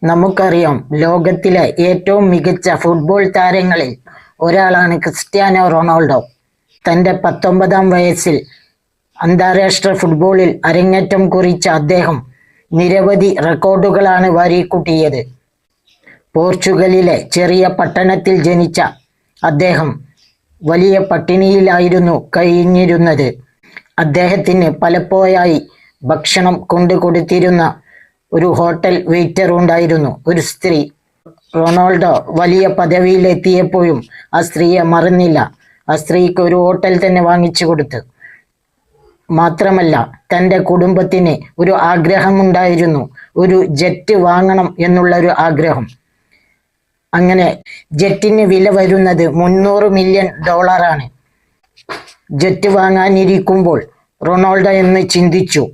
നമുക്കറിയാം, ലോകത്തിലെ ഏറ്റവും മികച്ച ഫുട്ബോൾ താരങ്ങളിൽ ഒരാളാണ് ക്രിസ്ത്യാനോ റൊണാൾഡോ. തൻ്റെ 19-ാം വയസ്സിൽ അന്താരാഷ്ട്ര ഫുട്ബോളിൽ അരങ്ങേറ്റം കുറിച്ച അദ്ദേഹം നിരവധി റെക്കോർഡുകളാണ് വാരിക്കൂട്ടിയത്. പോർച്ചുഗലിലെ ചെറിയ പട്ടണത്തിൽ ജനിച്ച അദ്ദേഹം വലിയ പട്ടിണിയിലായിരുന്നു കഴിഞ്ഞിരുന്നത്. അദ്ദേഹത്തിന് പലപ്പോഴായി ഭക്ഷണം കൊണ്ടുകൊടുത്തിരുന്ന ഒരു ഹോട്ടൽ വെയിറ്റർ ഉണ്ടായിരുന്നു, ഒരു സ്ത്രീ. റൊണാൾഡോ വലിയ പദവിയിലെത്തിയപ്പോഴും ആ സ്ത്രീയെ മറന്നില്ല. ആ സ്ത്രീക്ക് ഒരു ഹോട്ടൽ തന്നെ വാങ്ങിച്ചു കൊടുത്തു. മാത്രമല്ല, തൻ്റെ കുടുംബത്തിന് ഒരു ആഗ്രഹമുണ്ടായിരുന്നു, ഒരു ജെറ്റ് വാങ്ങണം എന്നുള്ള ഒരു ആഗ്രഹം. അങ്ങനെ ജെറ്റിന് വില വരുന്നത് $300 മില്യൺ. ജെറ്റ് വാങ്ങാനിരിക്കുമ്പോൾ റൊണാൾഡോ എന്ന് ചിന്തിച്ചു,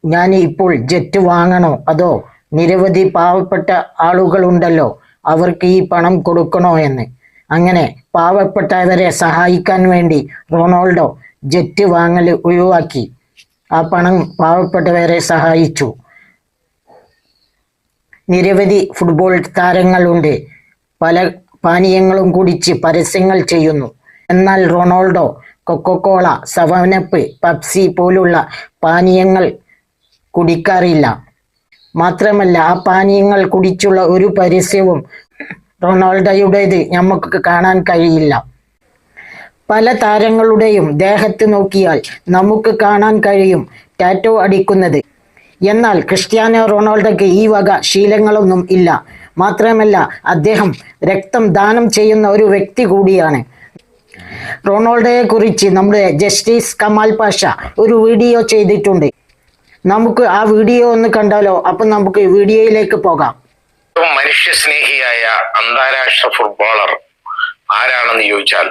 ഞാൻ ഇപ്പോൾ ജെറ്റ് വാങ്ങണോ അതോ നിരവധി പാവപ്പെട്ട ആളുകളുണ്ടല്ലോ അവർക്ക് ഈ പണം കൊടുക്കണോ എന്ന്. അങ്ങനെ പാവപ്പെട്ടവരെ സഹായിക്കാൻ വേണ്ടി റൊണാൾഡോ ജെറ്റ് വാങ്ങൽ ഒഴിവാക്കി. ആ പണം പാവപ്പെട്ടവരെ സഹായിച്ചു. നിരവധി ഫുട്ബോൾ താരങ്ങളുണ്ട്, പല പാനീയങ്ങളും കുടിച്ച് പരസ്യങ്ങൾ ചെയ്യുന്നു. എന്നാൽ റൊണാൾഡോ കൊക്കോകോള, 7up, പെപ്സി പോലുള്ള പാനീയങ്ങൾ കുടിക്കാറില്ല. മാത്രമല്ല, ആ പാനീയങ്ങൾ കുടിച്ചുള്ള ഒരു പരസ്യവും റൊണാൾഡോയുടേത് നമുക്ക് കാണാൻ കഴിയില്ല. പല താരങ്ങളുടെയും ദേഹത്ത് നോക്കിയാൽ നമുക്ക് കാണാൻ കഴിയും ടാറ്റോ അടിക്കുന്നത്. എന്നാൽ ക്രിസ്ത്യാനോ റൊണാൾഡോയ്ക്ക് ഈ വക ശീലങ്ങളൊന്നും ഇല്ല. മാത്രമല്ല, അദ്ദേഹം രക്തം ദാനം ചെയ്യുന്ന ഒരു വ്യക്തി കൂടിയാണ്. റൊണാൾഡോയെ കുറിച്ച് നമ്മുടെ ജസ്റ്റിസ് കമാൽ പാഷ ഒരു വീഡിയോ ചെയ്തിട്ടുണ്ട്. നമുക്ക് ആ വീഡിയോ ഒന്ന് കണ്ടാലോ? അപ്പൊ നമുക്ക് വീഡിയോയിലേക്ക് പോകാം. മനുഷ്യ സ്നേഹിയായ അന്താരാഷ്ട്ര ഫുട്ബോളർ ആരാണെന്ന് ചോദിച്ചാൽ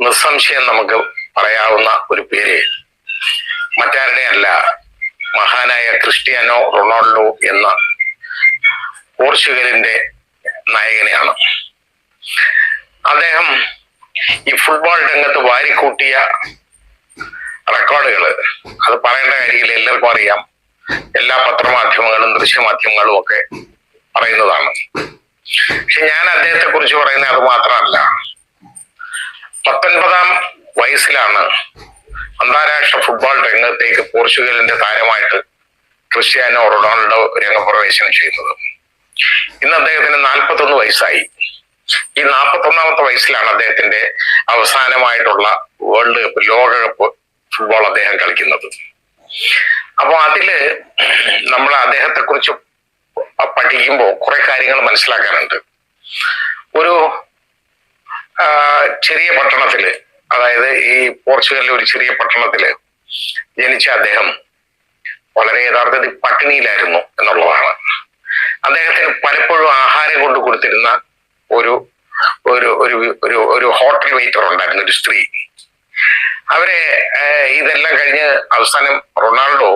നിസ്സംശയം നമുക്ക് പറയാവുന്ന ഒരു പേര് മറ്റാരുടെയല്ല, മഹാനായ ക്രിസ്ത്യാനോ റൊണാൾഡോ എന്ന പോർച്ചുഗലിന്റെ നായകനെയാണ്. അദ്ദേഹം ഈ ഫുട്ബോൾ രംഗത്ത് വാരിക്കൂട്ടിയ റെക്കോർഡുകൾ അത് പറയേണ്ട കാര്യമില്ല, എല്ലാവർക്കും അറിയാം. എല്ലാ പത്രമാധ്യമങ്ങളും ദൃശ്യമാധ്യമങ്ങളും ഒക്കെ പറയുന്നതാണ്. പക്ഷെ ഞാൻ അദ്ദേഹത്തെ കുറിച്ച് പറയുന്നത് അത് മാത്രമല്ല. 19-ാം വയസ്സിലാണ് അന്താരാഷ്ട്ര ഫുട്ബോൾ രംഗത്തേക്ക് പോർച്ചുഗലിന്റെ താരമായിട്ട് ക്രിസ്ത്യാനോ റൊണാൾഡോ രംഗപ്രവേശനം ചെയ്യുന്നത്. ഇന്ന് അദ്ദേഹത്തിന് 41 വയസ്സായി. ഈ 41ാമത്തെ വയസ്സിലാണ് അദ്ദേഹത്തിന്റെ അവസാനമായിട്ടുള്ള വേൾഡ് കപ്പ്, ലോകകപ്പ് ഫുട്ബോൾ അദ്ദേഹം കളിക്കുന്നത്. അപ്പോൾ അതില് നമ്മൾ അദ്ദേഹത്തെ കുറിച്ച് പഠിക്കുമ്പോൾ കുറെ കാര്യങ്ങൾ മനസ്സിലാക്കാനുണ്ട്. ഒരു ചെറിയ പട്ടണത്തില്, അതായത് ഈ പോർച്ചുഗലിലെ ഒരു ചെറിയ പട്ടണത്തില് ജനിച്ച അദ്ദേഹം വളരെ യഥാർത്ഥത്തിൽ പട്ടിണിയിലായിരുന്നു എന്നുള്ളതാണ്. അദ്ദേഹത്തിന് പലപ്പോഴും ആഹാരം കൊണ്ട് കൊടുത്തിരുന്ന ഒരു ഒരു ഒരു ഒരു ഹോട്ടൽ വെയിറ്റർ ഉണ്ടായിരുന്നു, ഒരു സ്ത്രീ. അവരെ ഇതെല്ലാം കഴിഞ്ഞ് അവസാനം റൊണാൾഡോ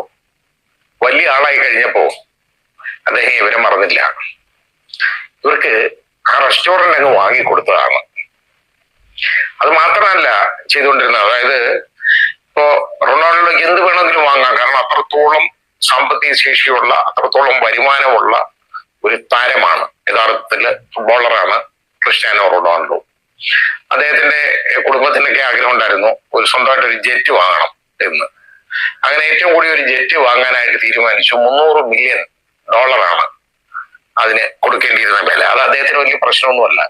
വലിയ ആളായി കഴിഞ്ഞപ്പോ അദ്ദേഹം ഇവരെ മറന്നില്ല. ഇവർക്ക് ആ റെസ്റ്റോറന്റ് അങ്ങ് വാങ്ങിക്കൊടുത്തതാണ്. അത് മാത്രമല്ല ചെയ്തുകൊണ്ടിരുന്നത്, അതായത് ഇപ്പോ റൊണാൾഡോയ്ക്ക് എന്ത് വേണമെങ്കിലും വാങ്ങാം. കാരണം അത്രത്തോളം സാമ്പത്തിക ശേഷിയുള്ള, അത്രത്തോളം വരുമാനമുള്ള ഒരു താരമാണ്, യഥാർത്ഥത്തില് ഫുട്ബോളറാണ് ക്രിസ്ത്യാനോ റൊണാൾഡോ. അദ്ദേഹത്തിന്റെ കുടുംബത്തിനൊക്കെ ആഗ്രഹം ഉണ്ടായിരുന്നു ഒരു സ്വന്തമായിട്ട് ഒരു ജെറ്റ് വാങ്ങണം എന്ന്. അങ്ങനെ ഏറ്റവും കൂടി ഒരു ജെറ്റ് വാങ്ങാനായിട്ട് തീരുമാനിച്ചു. $300 മില്യൺ അതിന് കൊടുക്കേണ്ടിയിരുന്ന വില. അത് അദ്ദേഹത്തിന് വലിയ പ്രശ്നമൊന്നുമല്ല.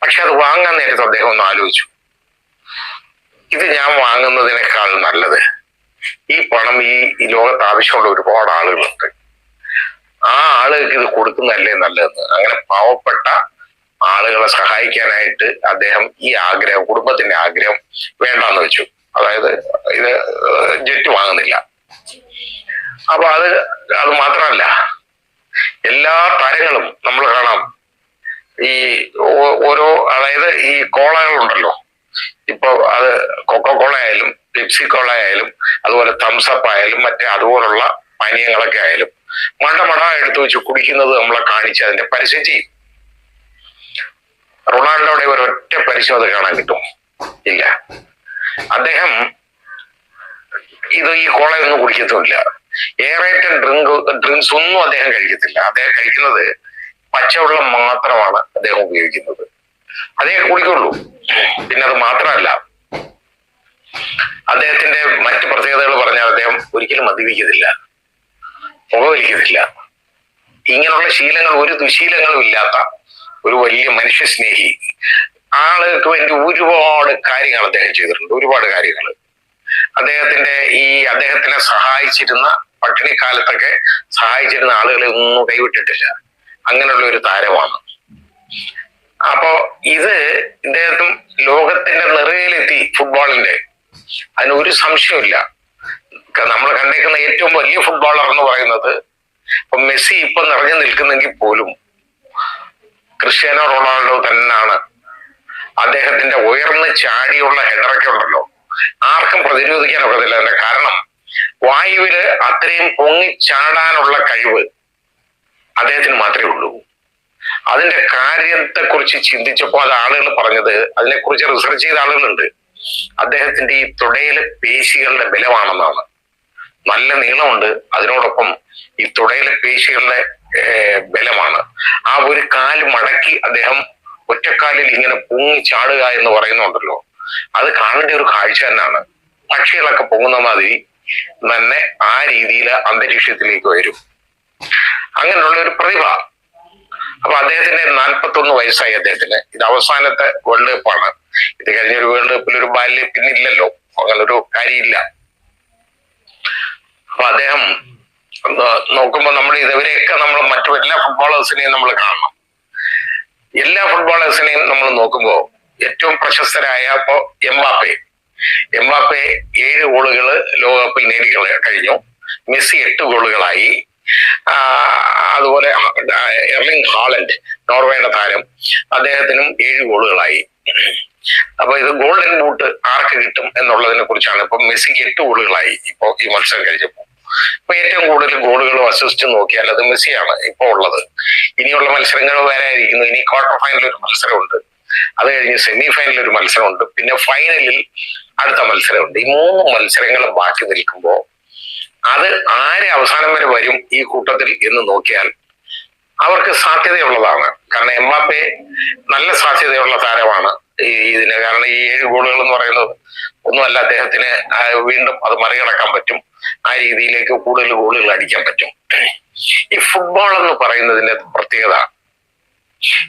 പക്ഷെ അത് വാങ്ങാൻ നേരത്തെ അദ്ദേഹം ഒന്ന് ആലോചിച്ചു, ഇത് ഞാൻ വാങ്ങുന്നതിനേക്കാൾ നല്ലത് ഈ പണം ഈ ലോകത്ത് ആവശ്യമുള്ള ഒരുപാട് ആളുകളുണ്ട്, ആ ആളുകൾക്ക് ഇത് കൊടുക്കുന്നതല്ലേ നല്ലതെന്ന്. അങ്ങനെ പാവപ്പെട്ട ആളുകളെ സഹായിക്കാനായിട്ട് അദ്ദേഹം ഈ ആഗ്രഹം, കുടുംബത്തിന്റെ ആഗ്രഹം വേണ്ടാന്ന് വെച്ചു. അതായത് ഇത് ജെറ്റ് വാങ്ങുന്നില്ല. അപ്പൊ അത് മാത്രമല്ല, എല്ലാ താരങ്ങളും നമ്മൾ കാണാം ഈ ഓരോ, അതായത് ഈ കോളകളുണ്ടല്ലോ, ഇപ്പൊ അത് കൊക്കോകോള ആയാലും പെപ്സി കോള ആയാലും അതുപോലെ തംസപ്പ് ആയാലും മറ്റേ അതുപോലുള്ള പാനീയങ്ങളൊക്കെ ആയാലും മട എടുത്തു വെച്ച് കുടിക്കുന്നത് നമ്മളെ കാണിച്ച് അതിന്റെ പരസ്യം ചെയ്യും. റൊണാൾഡോയുടെ ഒരൊറ്റ പരസ്യം അത് കാണാൻ കിട്ടും ഇല്ല. അദ്ദേഹം ഈ കോളയൊന്നും കുടിക്കത്തുമില്ല. എയറേറ്റഡ് ഡ്രിങ്ക്സ് ഒന്നും അദ്ദേഹം കഴിക്കത്തില്ല. അദ്ദേഹം കഴിക്കുന്നത് പച്ചവെള്ളം മാത്രമാണ് അദ്ദേഹം ഉപയോഗിക്കുന്നത്. അദ്ദേഹം കുടിക്കുള്ളൂ. പിന്നെ അത് മാത്രമല്ല, അദ്ദേഹത്തിന്റെ മറ്റ് പ്രത്യേകതകൾ പറഞ്ഞാൽ അദ്ദേഹം ഒരിക്കലും മദ്യപിക്കത്തില്ല, പുകവലിക്കത്തില്ല. ഇങ്ങനെയുള്ള ശീലങ്ങൾ, ഒരു ദുശീലങ്ങളും ഇല്ലാത്ത ഒരു വലിയ മനുഷ്യസ്നേഹി. ആളുകൾക്ക് വേണ്ടി ഒരുപാട് കാര്യങ്ങൾ അദ്ദേഹം ചെയ്തിട്ടുണ്ട്, ഒരുപാട് കാര്യങ്ങൾ. അദ്ദേഹത്തിനെ സഹായിച്ചിരുന്ന, പട്ടിണിക്കാലത്തൊക്കെ സഹായിച്ചിരുന്ന ആളുകളെ ഒന്നും കൈവിട്ടിട്ടില്ല. അങ്ങനെയുള്ള ഒരു താരമാണ്. അപ്പോ ഇദ്ദേഹത്തും ലോകത്തിന്റെ നിറയിലെത്തി ഫുട്ബോളിന്റെ. അതിന് ഒരു സംശയമില്ല. നമ്മൾ കണ്ടേക്കുന്ന ഏറ്റവും വലിയ ഫുട്ബോളർ എന്ന് പറയുന്നത്, ഇപ്പൊ മെസ്സി ഇപ്പൊ നിറഞ്ഞു നിൽക്കുന്നെങ്കിൽ പോലും ക്രിസ്ത്യാനോ റൊണാൾഡോ തന്നെയാണ്. അദ്ദേഹത്തിന്റെ ഉയർന്ന് ചാടിയുള്ള ഹെഡറൊക്കെ ഉണ്ടല്ലോ, ആർക്കും പ്രതിരോധിക്കാൻ ഒക്കത്തില്ല. അതിന്റെ കാരണം വായുവില് അത്രയും പൊങ്ങിച്ചാടാനുള്ള കഴിവ് അദ്ദേഹത്തിന് മാത്രമേ ഉള്ളൂ. അതിന്റെ കാര്യത്തെ കുറിച്ച് ചിന്തിച്ചപ്പോൾ അത് ആളുകൾ പറഞ്ഞത്, അതിനെക്കുറിച്ച് റിസർച്ച് ചെയ്ത ആളുകളുണ്ട്, അദ്ദേഹത്തിന്റെ ഈ തുടയിലെ പേശികളുടെ ബലമാണെന്നാണ്. നല്ല നീളമുണ്ട്, അതിനോടൊപ്പം ഈ തുടയിലെ പേശികളുടെ ബലമാണ്. ആ ഒരു കാല് മടക്കി അദ്ദേഹം ഒറ്റക്കാലിൽ ഇങ്ങനെ പൊങ്ങി ചാടുക എന്ന് പറയുന്നുണ്ടല്ലോ, അത് കാണേണ്ട ഒരു കാഴ്ച തന്നെയാണ്. പക്ഷികളൊക്കെ പൊങ്ങുന്ന മാതിരി തന്നെ ആ രീതിയിൽ അന്തരീക്ഷത്തിലേക്ക് വരും. അങ്ങനെയുള്ള ഒരു പ്രതിഭ. അപ്പൊ അദ്ദേഹത്തിന് 41 വയസ്സായി. അദ്ദേഹത്തിന് ഇത് അവസാനത്തെ വേൾഡ് കപ്പാണ്. ഇത് കഴിഞ്ഞൊരു വേൾഡ് കപ്പിൽ ഒരു ബാല്യം പിന്നില്ലല്ലോ, അങ്ങനൊരു കാര്യമില്ല. അപ്പൊ അദ്ദേഹം നോക്കുമ്പോൾ നമ്മൾ ഇതുവരെയൊക്കെ നമ്മൾ മറ്റു എല്ലാ ഫുട്ബോളേഴ്സിനെയും നമ്മൾ കാണണം. എല്ലാ ഫുട്ബോളേഴ്സിനെയും നമ്മൾ നോക്കുമ്പോൾ ഏറ്റവും പ്രശസ്തരായ ഇപ്പോ എംബാപ്പെ 7 ഗോളുകൾ ലോകകപ്പിൽ നേടി കഴിഞ്ഞു. മെസ്സി 8 ഗോളുകളായി. അതുപോലെ എർലിംഗ് ഹാലൻഡ്, നോർവേയുടെ താരം, അദ്ദേഹത്തിനും 7 ഗോളുകളായി. അപ്പൊ ഇത് ഗോൾഡൻ ബൂട്ട് ആർക്ക് കിട്ടും എന്നുള്ളതിനെ കുറിച്ചാണ്. ഇപ്പൊ മെസ്സിക്ക് 8 ഗോളുകളായി ഇപ്പോ ഈ മത്സരം കഴിഞ്ഞപ്പോ. ഇപ്പൊ ഏറ്റവും കൂടുതൽ ഗോളുകളും അസിസ്റ്റും നോക്കിയാൽ അത് മെസ്സിയാണ് ഇപ്പൊ ഉള്ളത്. ഇനിയുള്ള മത്സരങ്ങൾ വേറെ ആയിരിക്കുന്നു. ഇനി ക്വാർട്ടർ ഫൈനലിൽ ഒരു മത്സരമുണ്ട്, അത് കഴിഞ്ഞ് സെമി ഫൈനലിൽ ഒരു മത്സരമുണ്ട്, പിന്നെ ഫൈനലിൽ അടുത്ത മത്സരമുണ്ട്. ഈ 3 മത്സരങ്ങൾ ബാക്കി നിൽക്കുമ്പോൾ അത് ആരെ അവസാനം വരെ വരും ഈ കൂട്ടത്തിൽ എന്ന് നോക്കിയാൽ അവർക്ക് സാധ്യതയുള്ളതാണ്. കാരണം എംബാപ്പെ നല്ല സാധ്യതയുള്ള താരമാണ് ഇതിന്. കാരണം ഈ 7 ഗോളുകൾ എന്ന് പറയുന്നത് ഒന്നുമല്ല, അദ്ദേഹത്തിന് വീണ്ടും അത് മറികടക്കാൻ പറ്റും. ആ രീതിയിലേക്ക് കൂടുതൽ ഗോളുകൾ അടിക്കാൻ പറ്റും. ഈ ഫുട്ബോൾ എന്ന് പറയുന്നതിന്റെ പ്രത്യേകത.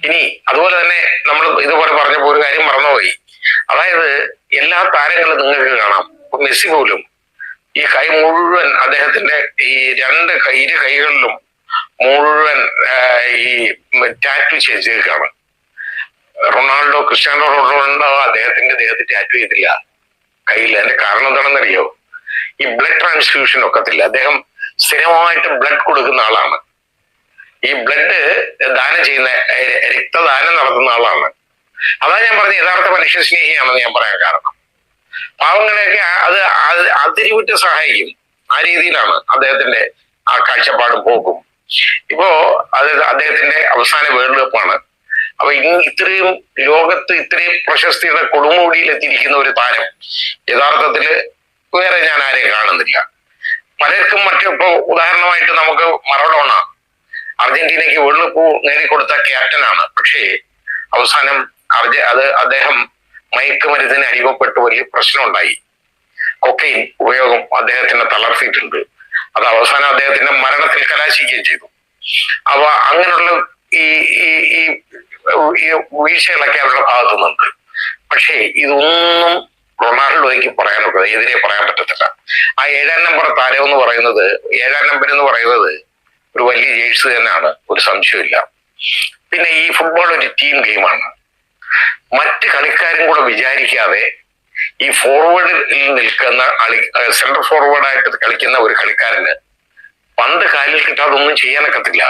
ഇനി അതുപോലെ തന്നെ നമ്മൾ ഇതുപോലെ പറഞ്ഞപ്പോൾ ഒരു കാര്യം മറന്നുപോയി. അതായത് എല്ലാ താരങ്ങളും നിങ്ങൾക്ക് കാണാം. മെസ്സി പോലും ഈ കൈ മുഴുവൻ, അദ്ദേഹത്തിന്റെ ഈ ഇരു കൈകളിലും മുഴുവൻ ഈ ടാറ്റു ചെയ്തേക്കാണ്. ക്രിസ്ത്യാനോ റൊണാൾഡോ അദ്ദേഹത്തിന്റെ ദേഹത്ത് ടാറ്റു ചെയ്തില്ല കയ്യിൽ. അതിന്റെ കാരണം എന്താണെന്നറിയോ? ഈ ബ്ലഡ് ട്രാൻസ്ഫ്യൂഷൻ ഒക്കത്തില്ല. അദ്ദേഹം സ്ഥിരമായിട്ട് ബ്ലഡ് കൊടുക്കുന്ന ആളാണ്. ഈ ബ്ലഡ് ദാനം ചെയ്യുന്ന, രക്തദാനം നടത്തുന്ന ആളാണ്. അതാ ഞാൻ പറഞ്ഞ യഥാർത്ഥ മനുഷ്യ സ്നേഹിയാണെന്ന് ഞാൻ പറയാൻ കാരണം. പാവങ്ങളെയൊക്കെ അത് അതിരിവിട്ട് സഹായിക്കും. ആ രീതിയിലാണ് അദ്ദേഹത്തിന്റെ ആ കാഴ്ചപ്പാടും പോക്കും. ഇപ്പോ അദ്ദേഹത്തിന്റെ അവസാന വേൾഡ് കപ്പാണ്. അപ്പൊ ഇത്രയും ലോകത്ത് ഇത്രയും പ്രശസ്തിയുടെ കൊടുമുടിയിൽ എത്തിയിരിക്കുന്ന ഒരു താരം യഥാർത്ഥത്തില് വേറെ ഞാൻ ആരെയും കാണുന്നില്ല. പലർക്കും ഇപ്പോ ഉദാഹരണമായിട്ട് നമുക്ക് മറഡോണ അർജന്റീനയ്ക്ക് വേൾഡ് കപ്പ് നേടിക്കൊടുത്ത ക്യാപ്റ്റനാണ്. പക്ഷേ അവസാനം അദ്ദേഹം മയക്കുമരുന്നിന് അടിമപ്പെട്ട് വലിയ പ്രശ്നമുണ്ടായി. കൊക്കൈൻ ഉപയോഗം അദ്ദേഹത്തിനെ തളർത്തിയിട്ടുണ്ട്. അത് അവസാനം അദ്ദേഹത്തിന്റെ മരണത്തിൽ കലാശിക്കുകയും ചെയ്തു. അപ്പൊ അങ്ങനെയുള്ള ഈ വീഴ്ചകളൊക്കെ അവരുടെ ഭാഗത്തു നിന്നുണ്ട്. പക്ഷേ ഇതൊന്നും റൊണാൾഡോയ്ക്ക് എതിരെ പറയാൻ പറ്റത്തില്ല. ആ 7ാം നമ്പർ താരം എന്ന് പറയുന്നത്, 7ാം നമ്പർ എന്ന് പറയുന്നത് ഒരു വലിയ ജേഴ്സി തന്നെയാണ്, ഒരു സംശയമില്ല. പിന്നെ ഈ ഫുട്ബോൾ ഒരു ടീം ഗെയിമാണ്. മറ്റ് കളിക്കാരും കൂടെ വിചാരിക്കാതെ ഈ ഫോർവേഡിൽ നിൽക്കുന്ന സെൻട്രൽ ഫോർവേഡായിട്ട് കളിക്കുന്ന ഒരു കളിക്കാരന് പന്ത് കാലിൽ കിട്ടാതെ ഒന്നും ചെയ്യാനൊക്കത്തില്ല.